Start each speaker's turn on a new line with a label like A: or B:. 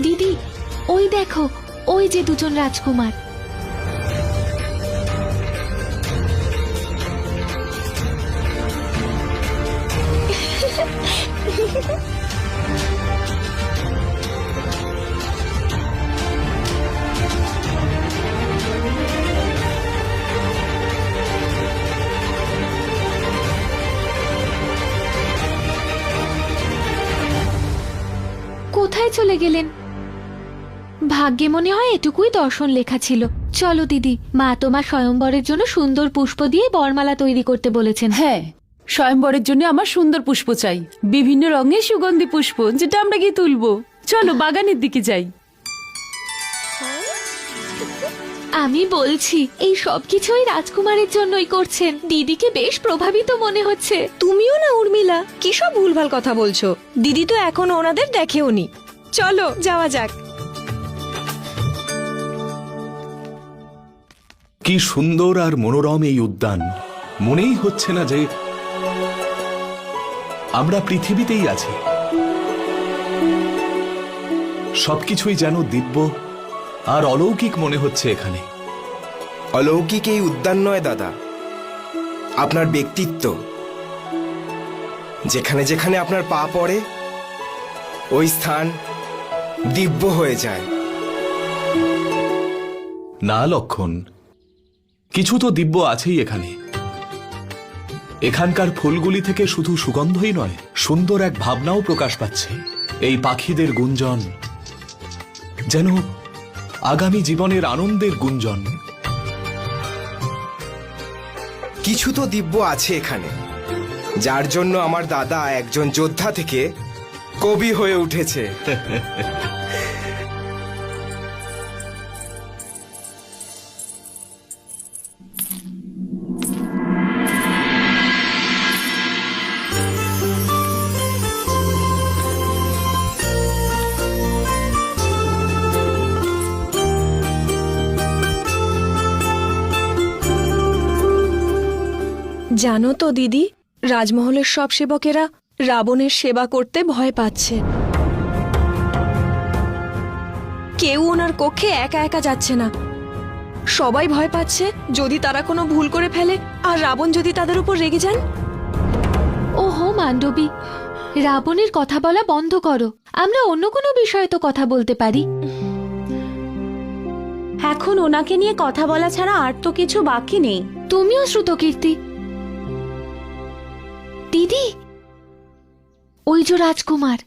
A: দিদি, ওই দেখো, ওই যে দুজন রাজকুমার। কোথায় চলে গেলেন? ভাগ্যে মনে হয় এটুকুই দর্শন লেখা ছিল। চলো দিদি, মা তোমার স্বয়ংবরের জন্য সুন্দর পুষ্প দিয়ে বরমালা তৈরি করতে বলেছেন।
B: হ্যাঁ, স্বয়ংবরের জন্য আমার সুন্দর পুষ্প চাই, বিভিন্ন রঙের সুগন্ধি পুষ্প, যেটা আমরা গিয়ে তুলবো। চলো বাগানের দিকে যাই।
A: আমি বলছি, এই সবকিছুই রাজকুমারের জন্যই করছেন। দিদিকে বেশ প্রভাবিত মনে হচ্ছে।
C: তুমিও না উর্মিলা, কি সব ভুলভাল কথা বলছো? দিদি তো এখনো ওনাদের দেখেওনি। চলো যাওয়া যাক।
D: কি সুন্দর আর মনোরম এই উদ্যান। মনেই হচ্ছে না যে আমরা পৃথিবীতেই আছি। সবকিছুই যেন দিব্য আর অলৌকিক মনে হচ্ছে এখানে।
E: অলৌকিক এই উদ্যান নয় দাদা, আপনার ব্যক্তিত্ব। যেখানে যেখানে আপনার পা পড়ে ওই স্থান দিব্য হয়ে যায়।
D: না লক্ষণ, কিছু তো দিব্য আছেই এখানে। এখানকার ফুলগুলি থেকে শুধু সুগন্ধই নয়, সুন্দর এক ভাবনাও প্রকাশ পাচ্ছে। এই পাখিদের গুঞ্জন যেন আগামী জীবনের আনন্দের গুঞ্জন।
E: কিছু তো দিব্য আছে এখানে, যার জন্য আমার দাদা একজন যোদ্ধা থেকে কবি হয়ে উঠেছে।
C: জানো তো দিদি, রাজমহলের সব সেবকেরা রাবণের সেবা করতে ভয় পাচ্ছে। কেউ ওনার কক্ষে একা একা যাচ্ছে না। সবাই ভয় পাচ্ছে যদি তারা কোনো ভুল করে ফেলে আর রাবণ যদি তাদের উপর রেগে যান।
A: ওহো মান্ডবী, রাবণের কথা বলা বন্ধ করো। আমরা অন্য কোনো বিষয়ে তো কথা বলতে পারি।
F: এখন ওনাকে নিয়ে কথা বলা ছাড়া আর তো কিছু বাকি নেই।
A: তুমিও শ্রুতকীর্তি। দিদি, ওই যে রাজকুমার।